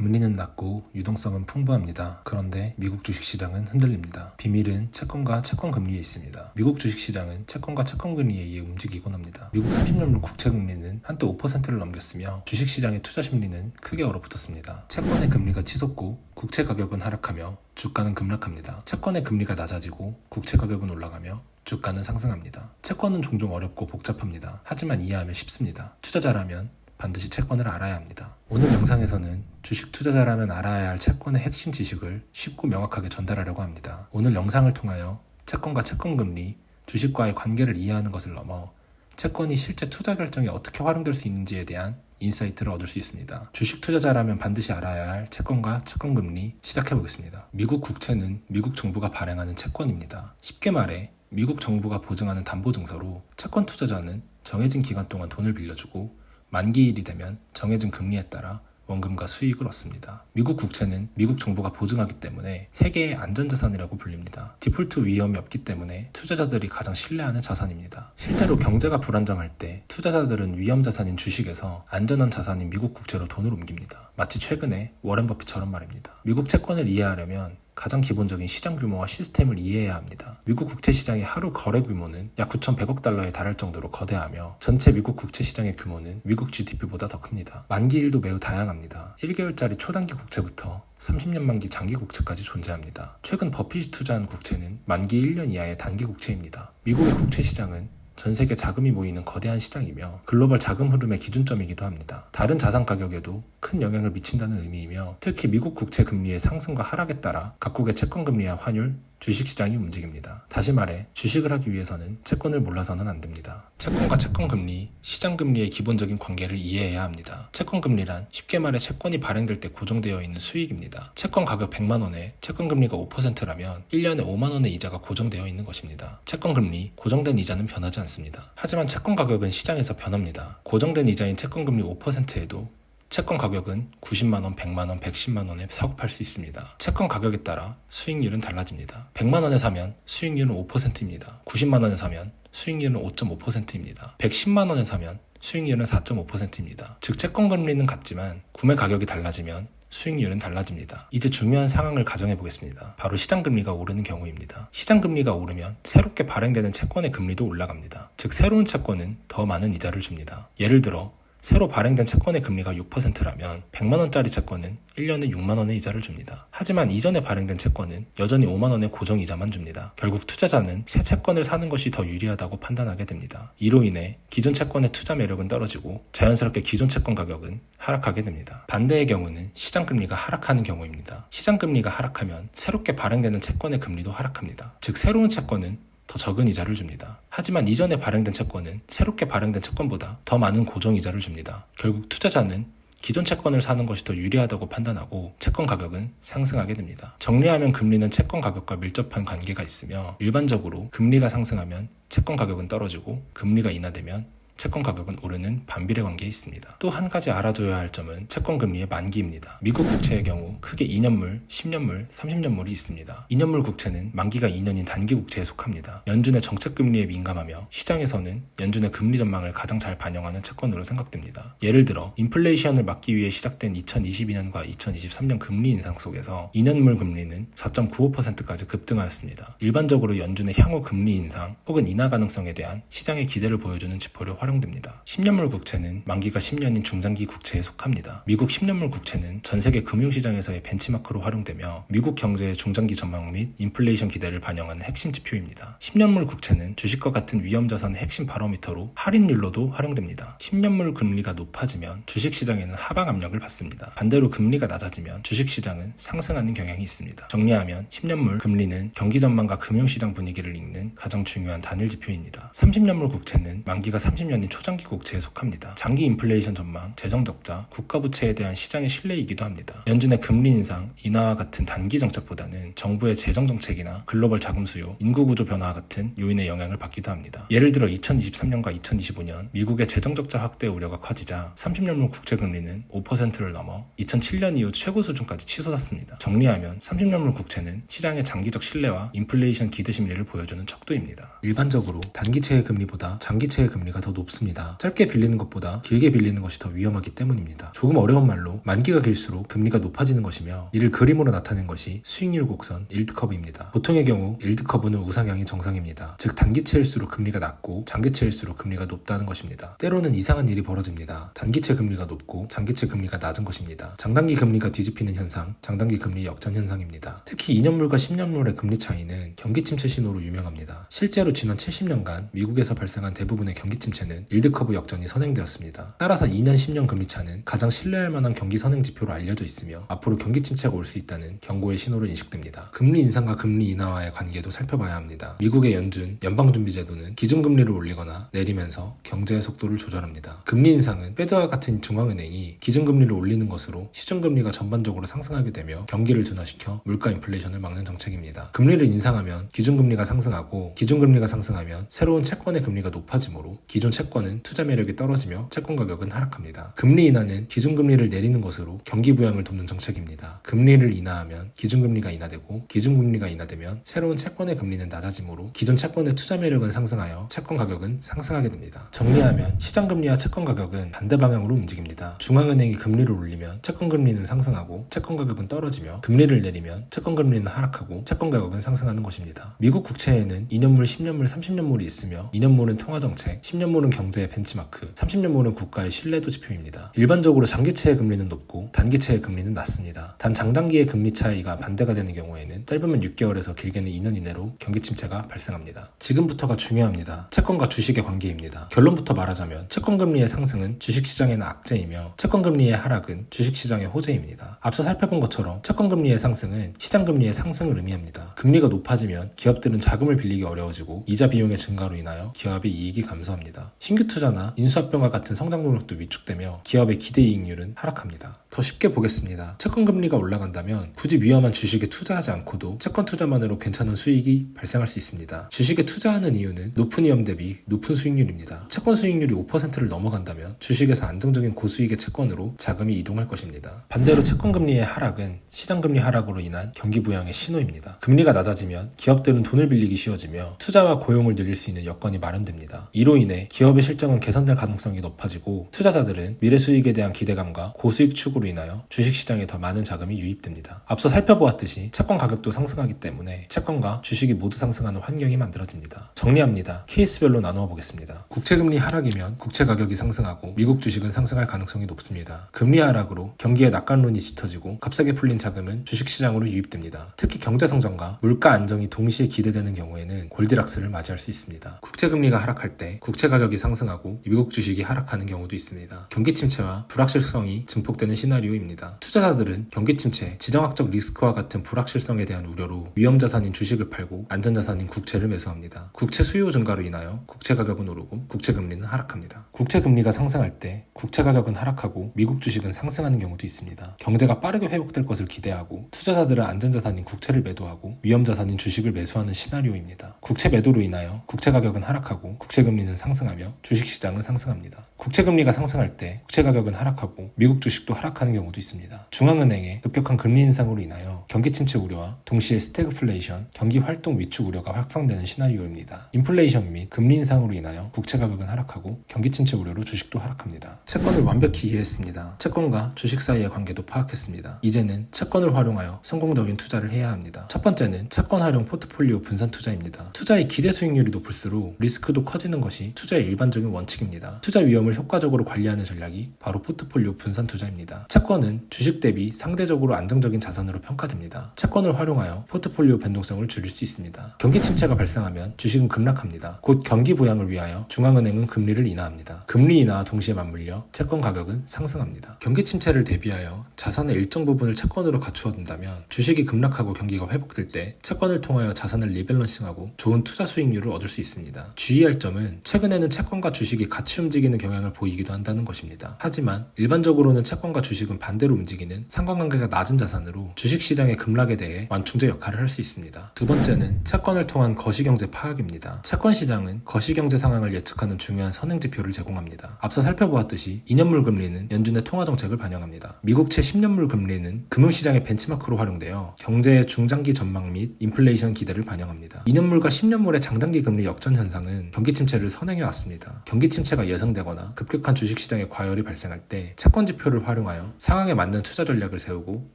금리는 낮고 유동성은 풍부합니다. 그런데 미국 주식시장은 흔들립니다. 비밀은 채권과 채권금리에 있습니다. 미국 주식시장은 채권과 채권금리에 의해 움직이곤 합니다. 미국 30년물 국채금리는 한때 5%를 넘겼으며 주식시장의 투자심리는 크게 얼어붙었습니다. 채권의 금리가 치솟고 국채 가격은 하락하며 주가는 급락합니다. 채권의 금리가 낮아지고 국채 가격은 올라가며 주가는 상승합니다. 채권은 종종 어렵고 복잡합니다. 하지만 이해하면 쉽습니다. 투자자라면 반드시 채권을 알아야 합니다. 오늘 영상에서는 주식 투자자라면 알아야 할 채권의 핵심 지식을 쉽고 명확하게 전달하려고 합니다. 오늘 영상을 통하여 채권과 채권금리, 주식과의 관계를 이해하는 것을 넘어 채권이 실제 투자 결정에 어떻게 활용될 수 있는지에 대한 인사이트를 얻을 수 있습니다. 주식 투자자라면 반드시 알아야 할 채권과 채권금리 시작해보겠습니다. 미국 국채는 미국 정부가 발행하는 채권입니다. 쉽게 말해 미국 정부가 보증하는 담보증서로 채권 투자자는 정해진 기간 동안 돈을 빌려주고 만기일이 되면 정해진 금리에 따라 원금과 수익을 얻습니다. 미국 국채는 미국 정부가 보증하기 때문에 세계의 안전자산이라고 불립니다. 디폴트 위험이 없기 때문에 투자자들이 가장 신뢰하는 자산입니다. 실제로 경제가 불안정할 때 투자자들은 위험자산인 주식에서 안전한 자산인 미국 국채로 돈을 옮깁니다. 마치 최근에 워렌 버핏처럼 말입니다. 미국 채권을 이해하려면 가장 기본적인 시장 규모와 시스템을 이해해야 합니다. 미국 국채 시장의 하루 거래 규모는 약 9,100억 달러에 달할 정도로 거대하며 전체 미국 국채 시장의 규모는 미국 GDP보다 더 큽니다. 만기일도 매우 다양합니다. 1개월짜리 초단기 국채부터 30년 만기 장기 국채까지 존재합니다. 최근 버핏이 투자한 국채는 만기 1년 이하의 단기 국채입니다. 미국의 국채 시장은 전 세계 자금이 모이는 거대한 시장이며 글로벌 자금 흐름의 기준점이기도 합니다. 다른 자산 가격에도 큰 영향을 미친다는 의미이며 특히 미국 국채 금리의 상승과 하락에 따라 각국의 채권 금리와 환율, 주식시장이 움직입니다. 다시 말해 주식을 하기 위해서는 채권을 몰라서는 안 됩니다. 채권과 채권금리, 시장금리의 기본적인 관계를 이해해야 합니다. 채권금리란 쉽게 말해 채권이 발행될 때 고정되어 있는 수익입니다. 채권 가격 100만 원에 채권금리가 5%라면 1년에 5만 원의 이자가 고정되어 있는 것입니다. 채권금리, 고정된 이자는 변하지 않습니다. 하지만 채권 가격은 시장에서 변합니다. 고정된 이자인 채권금리 5%에도 채권 가격은 90만원, 100만원, 110만원에 사고 팔 수 있습니다. 채권 가격에 따라 수익률은 달라집니다. 100만원에 사면 수익률은 5%입니다. 90만원에 사면 수익률은 5.5%입니다. 110만원에 사면 수익률은 4.5%입니다. 즉 채권 금리는 같지만 구매 가격이 달라지면 수익률은 달라집니다. 이제 중요한 상황을 가정해 보겠습니다. 바로 시장금리가 오르는 경우입니다. 시장금리가 오르면 새롭게 발행되는 채권의 금리도 올라갑니다. 즉 새로운 채권은 더 많은 이자를 줍니다. 예를 들어 새로 발행된 채권의 금리가 6%라면 100만원짜리 채권은 1년에 6만원의 이자를 줍니다. 하지만 이전에 발행된 채권은 여전히 5만원의 고정이자만 줍니다. 결국 투자자는 새 채권을 사는 것이 더 유리하다고 판단하게 됩니다. 이로 인해 기존 채권의 투자 매력은 떨어지고 자연스럽게 기존 채권 가격은 하락하게 됩니다. 반대의 경우는 시장금리가 하락하는 경우입니다. 시장금리가 하락하면 새롭게 발행되는 채권의 금리도 하락합니다. 즉 새로운 채권은 더 적은 이자를 줍니다. 하지만 이전에 발행된 채권은 새롭게 발행된 채권보다 더 많은 고정이자를 줍니다. 결국 투자자는 기존 채권을 사는 것이 더 유리하다고 판단하고 채권 가격은 상승하게 됩니다. 정리하면 금리는 채권 가격과 밀접한 관계가 있으며 일반적으로 금리가 상승하면 채권 가격은 떨어지고 금리가 인하되면 채권 가격은 오르는 반비례 관계에 있습니다. 또 한 가지 알아둬야 할 점은 채권 금리의 만기입니다. 미국 국채의 경우 크게 2년물, 10년물, 30년물이 있습니다. 2년물 국채는 만기가 2년인 단기 국채에 속합니다. 연준의 정책 금리에 민감하며 시장에서는 연준의 금리 전망을 가장 잘 반영하는 채권으로 생각됩니다. 예를 들어 인플레이션을 막기 위해 시작된 2022년과 2023년 금리 인상 속에서 2년물 금리는 4.95%까지 급등하였습니다. 일반적으로 연준의 향후 금리 인상 혹은 인하 가능성에 대한 시장의 기대를 보여주는 지표로 활용됩니다. 10년물 국채는 만기가 10년인 중장기 국채에 속합니다. 미국 10년물 국채는 전 세계 금융시장에서의 벤치마크로 활용되며 미국 경제의 중장기 전망 및 인플레이션 기대를 반영하는 핵심 지표입니다. 10년물 국채는 주식과 같은 위험자산의 핵심 바로미터로 할인율로도 활용됩니다. 10년물 금리가 높아지면 주식시장에는 하방 압력을 받습니다. 반대로 금리가 낮아지면 주식시장은 상승하는 경향이 있습니다. 정리하면 10년물 금리는 경기 전망과 금융시장 분위기를 읽는 가장 중요한 단일 지표입니다. 30년물 국채는 만기가 30년인 초장기 국채에 속합니다. 장기 인플레이션 전망, 재정 적자, 국가 부채에 대한 시장의 신뢰이기도 합니다. 연준의 금리 인상, 인하와 같은 단기 정책보다는 정부의 재정 정책이나 글로벌 자금 수요, 인구 구조 변화 같은 요인의 영향을 받기도 합니다. 예를 들어 2023년과 2025년 미국의 재정 적자 확대 우려가 커지자 30년물 국채 금리는 5%를 넘어 2007년 이후 최고 수준까지 치솟았습니다. 정리하면 30년물 국채는 시장의 장기적 신뢰와 인플레이션 기대 심리를 보여주는 척도입니다. 일반적으로 단기채의 금리보다 장기채의 금리가 더 높습니다. 짧게 빌리는 것보다 길게 빌리는 것이 더 위험하기 때문입니다. 조금 어려운 말로 만기가 길수록 금리가 높아지는 것이며 이를 그림으로 나타낸 것이 수익률 곡선 일드커브입니다. 보통의 경우 일드커브는 우상향이 정상입니다. 즉 단기채일수록 금리가 낮고 장기채일수록 금리가 높다는 것입니다. 때로는 이상한 일이 벌어집니다. 단기채 금리가 높고 장기채 금리가 낮은 것입니다. 장단기 금리가 뒤집히는 현상, 장단기 금리 역전 현상입니다. 특히 2년물과 10년물의 금리 차이는 경기 침체 신호로 유명합니다. 실제로 지난 70년간 미국에서 발생한 대부분의 경기 침체는 일드커브 역전이 선행되었습니다. 따라서 2년, 10년 금리 차는 가장 신뢰할 만한 경기 선행 지표로 알려져 있으며 앞으로 경기 침체가 올 수 있다는 경고의 신호로 인식됩니다. 금리 인상과 금리 인하와의 관계도 살펴봐야 합니다. 미국의 연준, 연방준비제도는 기준금리를 올리거나 내리면서 경제의 속도를 조절합니다. 금리 인상은 페드와 같은 중앙은행이 기준금리를 올리는 것으로 시중금리가 전반적으로 상승하게 되며 경기를 둔화시켜 물가 인플레이션을 막는 정책입니다. 금리를 인상하면 기준금리가 상승하고 기준금리가 상승하면 새로운 채권의 금리가 높아지므로 기존 채권은 투자 매력이 떨어지며 채권 가격은 하락합니다. 금리 인하는 기준금리를 내리는 것으로 경기 부양을 돕는 정책입니다. 금리를 인하하면 기준금리가 인하되고 기준금리가 인하되면 새로운 채권의 금리는 낮아지므로 기존 채권의 투자 매력은 상승하여 채권 가격은 상승하게 됩니다. 정리하면 시장금리와 채권 가격은 반대 방향으로 움직입니다. 중앙은행이 금리를 올리면 채권 금리는 상승하고 채권 가격은 떨어지며 금리를 내리면 채권 금리는 하락하고 채권 가격은 상승하는 것입니다. 미국 국채에는 2년물, 10년물, 30년물이 있으며 2년물은 통화정책, 10년물은 경제의 벤치마크, 30년물은 국가의 신뢰도 지표입니다. 일반적으로 장기채의 금리는 높고 단기채의 금리는 낮습니다. 단 장단기의 금리 차이가 반대가 되는 경우에는 짧으면 6개월에서 길게는 2년 이내로 경기 침체가 발생합니다. 지금부터가 중요합니다. 채권과 주식의 관계입니다. 결론부터 말하자면 채권금리의 상승은 주식시장에는 악재이며 채권금리의 하락은 주식시장의 호재입니다. 앞서 살펴본 것처럼 채권금리의 상승은 시장금리의 상승을 의미합니다. 금리가 높아지면 기업들은 자금을 빌리기 어려워지고 이자 비용의 증가로 인하여 기업의 이익이 감소합니다. 신규 투자나 인수합병과 같은 성장 동력도 위축되며 기업의 기대이익률은 하락합니다. 더 쉽게 보겠습니다. 채권금리가 올라간다면 굳이 위험한 주식에 투자하지 않고도 채권 투자만으로 괜찮은 수익이 발생할 수 있습니다. 주식에 투자하는 이유는 높은 위험 대비 높은 수익률입니다. 채권 수익률이 5%를 넘어간다면 주식에서 안정적인 고수익의 채권으로 자금이 이동할 것입니다. 반대로 채권금리의 하락은 시장금리 하락으로 인한 경기 부양의 신호입니다. 금리가 낮아지면 기업들은 돈을 빌리기 쉬워지며 투자와 고용을 늘릴 수 있는 여건이 마련됩니다. 이로 인해 기업의 실적은 개선될 가능성이 높아지고 투자자들은 미래 수익에 대한 기대감과 고수익 추구로 인하여 주식시장에 더 많은 자금이 유입됩니다. 앞서 살펴보았듯이 채권 가격도 상승하기 때문에 채권과 주식이 모두 상승하는 환경이 만들어집니다. 정리합니다. 케이스별로 나누어 보겠습니다. 국채금리 하락이면 국채 가격이 상승하고 미국 주식은 상승할 가능성이 높습니다. 금리 하락으로 경기의 낙관론이 짙어지고 값싸게 풀린 자금은 주식시장으로 유입됩니다. 특히 경제성장과 물가 안정이 동시에 기대되는 경우에는 골디락스를 맞이할 수 있습니다. 국채금리가 하락할 때 국채 가격이 상승하고 미국 주식이 하락하는 경우도 있습니다. 경기 침체와 불확실성이 증폭되는 시나리오입니다. 투자자들은 경기 침체, 지정학적 리스크와 같은 불확실성에 대한 우려로 위험자산인 주식을 팔고 안전자산인 국채를 매수합니다. 국채 수요 증가로 인하여 국채 가격은 오르고 국채 금리는 하락합니다. 국채 금리가 상승할 때 국채 가격은 하락하고 미국 주식은 상승하는 경우도 있습니다. 경제가 빠르게 회복될 것을 기대하고 투자자들은 안전자산인 국채를 매도하고 위험자산인 주식을 매수하는 시나리오입니다. 국채 매도로 인하여 국채 가격은 하락하고 국채 금리는 상승하며 주식시장은 상승합니다. 국채 금리가 상승할 때 국채 가격은 하락하고 미국 주식도 하락하는 경우도 있습니다. 중앙은행의 급격한 금리 인상으로 인하여 경기 침체 우려와 동시에 스태그플레이션, 경기 활동 위축 우려가 확산되는 시나리오입니다. 인플레이션 및 금리 인상으로 인하여 국채 가격은 하락하고 경기 침체 우려로 주식도 하락합니다. 채권을 완벽히 이해했습니다. 채권과 주식 사이의 관계도 파악했습니다. 이제는 채권을 활용하여 성공적인 투자를 해야 합니다. 첫 번째는 채권 활용 포트폴리오 분산 투자입니다. 투자의 기대 수익률이 높을수록 리스크도 커지는 것이 투자의 일반적인 원칙입니다. 투자 위험을 효과적으로 관리하는 전략이 바로 포트폴리오 분산 투자입니다. 채권은 주식 대비 상대적으로 안정적인 자산으로 평가됩니다. 채권을 활용하여 포트폴리오 변동성을 줄일 수 있습니다. 경기 침체가 발생하면 주식은 급락합니다. 곧 경기 부양을 위하여 중앙은행은 금리를 인하합니다. 금리 인하와 동시에 맞물려 채권 가격은 상승합니다. 경기 침체를 대비하여 자산의 일정 부분을 채권으로 갖추어 둔다면 주식이 급락하고 경기가 회복될 때 채권을 통하여 자산을 리밸런싱하고 좋은 투자 수익률을 얻을 수 있습니다. 주의할 점은 최근에는 채권과 주식이 같이 움직이는 경향이 경향을 보이기도 한다는 것입니다. 하지만 일반적으로는 채권과 주식은 반대로 움직이는 상관관계가 낮은 자산으로 주식시장의 급락에 대해 완충제 역할을 할 수 있습니다. 두 번째는 채권을 통한 거시경제 파악입니다. 채권시장은 거시경제 상황을 예측하는 중요한 선행지표를 제공합니다. 앞서 살펴보았듯이 2년물 금리는 연준의 통화정책을 반영합니다. 미국채 10년물 금리는 금융시장의 벤치마크로 활용되어 경제의 중장기 전망 및 인플레이션 기대를 반영합니다. 2년물과 10년물의 장단기 금리 역전 현상은 경기 침체를 선행해 왔습니다. 경기 침체가 예상되거나 급격한 주식시장의 과열이 발생할 때 채권 지표를 활용하여 상황에 맞는 투자 전략을 세우고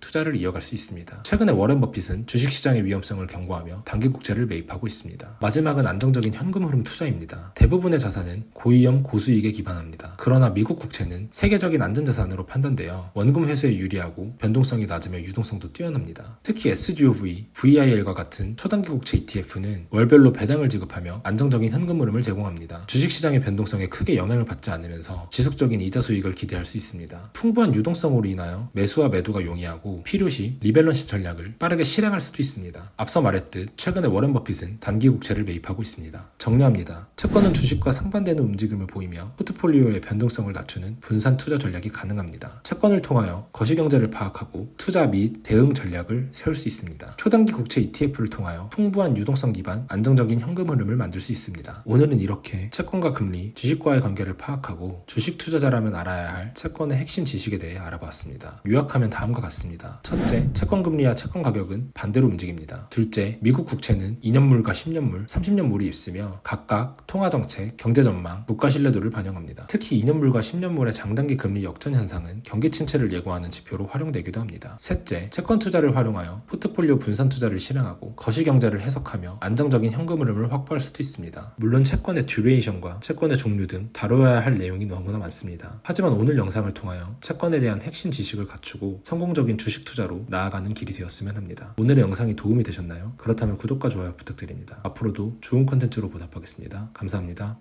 투자를 이어갈 수 있습니다. 최근에 워렌 버핏은 주식시장의 위험성을 경고하며 단기 국채를 매입하고 있습니다. 마지막은 안정적인 현금 흐름 투자입니다. 대부분의 자산은 고위험 고수익에 기반합니다. 그러나 미국 국채는 세계적인 안전자산으로 판단되어 원금 회수에 유리하고 변동성이 낮으며 유동성도 뛰어납니다. 특히 SGOV, VIL과 같은 초단기 국채 ETF는 월별로 배당을 지급하며 안정적인 현금 흐름을 제공합니다. 주식시장의 변동성에 크게 영향을 받지 않으면서 지속적인 이자 수익을 기대할 수 있습니다. 풍부한 유동성으로 인하여 매수와 매도가 용이하고 필요시 리밸런스 전략을 빠르게 실행할 수도 있습니다. 앞서 말했듯 최근에 워렌 버핏은 단기 국채를 매입하고 있습니다. 정리합니다. 채권은 주식과 상반되는 움직임을 보이며 포트폴리오의 변동성을 낮추는 분산 투자 전략이 가능합니다. 채권을 통하여 거시경제를 파악하고 투자 및 대응 전략을 세울 수 있습니다. 초단기 국채 ETF를 통하여 풍부한 유동성 기반 안정적인 현금 흐름을 만들 수 있습니다. 오늘은 이렇게 채권과 금리, 주식과의 관계를 파악하고 주식 투자자라면 알아야 할 채권의 핵심 지식에 대해 알아봤습니다. 요약하면 다음과 같습니다. 첫째, 채권 금리와 채권 가격은 반대로 움직입니다. 둘째, 미국 국채는 2년물과 10년물, 30년물이 있으며 각각 통화정책, 경제전망, 물가 신뢰도를 반영합니다. 특히 2년물과 10년물의 장단기 금리 역전 현상은 경기 침체를 예고하는 지표로 활용되기도 합니다. 셋째, 채권 투자를 활용하여 포트폴리오 분산 투자를 실행하고 거시경제를 해석하며 안정적인 현금 흐름을 확보할 수도 있습니다. 물론 채권의 듀레이션과 채권의 종류 등 다뤄야 할 내용이 너무나 많습니다. 하지만 오늘 영상을 통하여 채권에 대한 핵심 지식을 갖추고 성공적인 주식 투자로 나아가는 길이 되었으면 합니다. 오늘의 영상이 도움이 되셨나요? 그렇다면 구독과 좋아요 부탁드립니다. 앞으로도 좋은 콘텐츠로 보답하겠습니다. 감사합니다.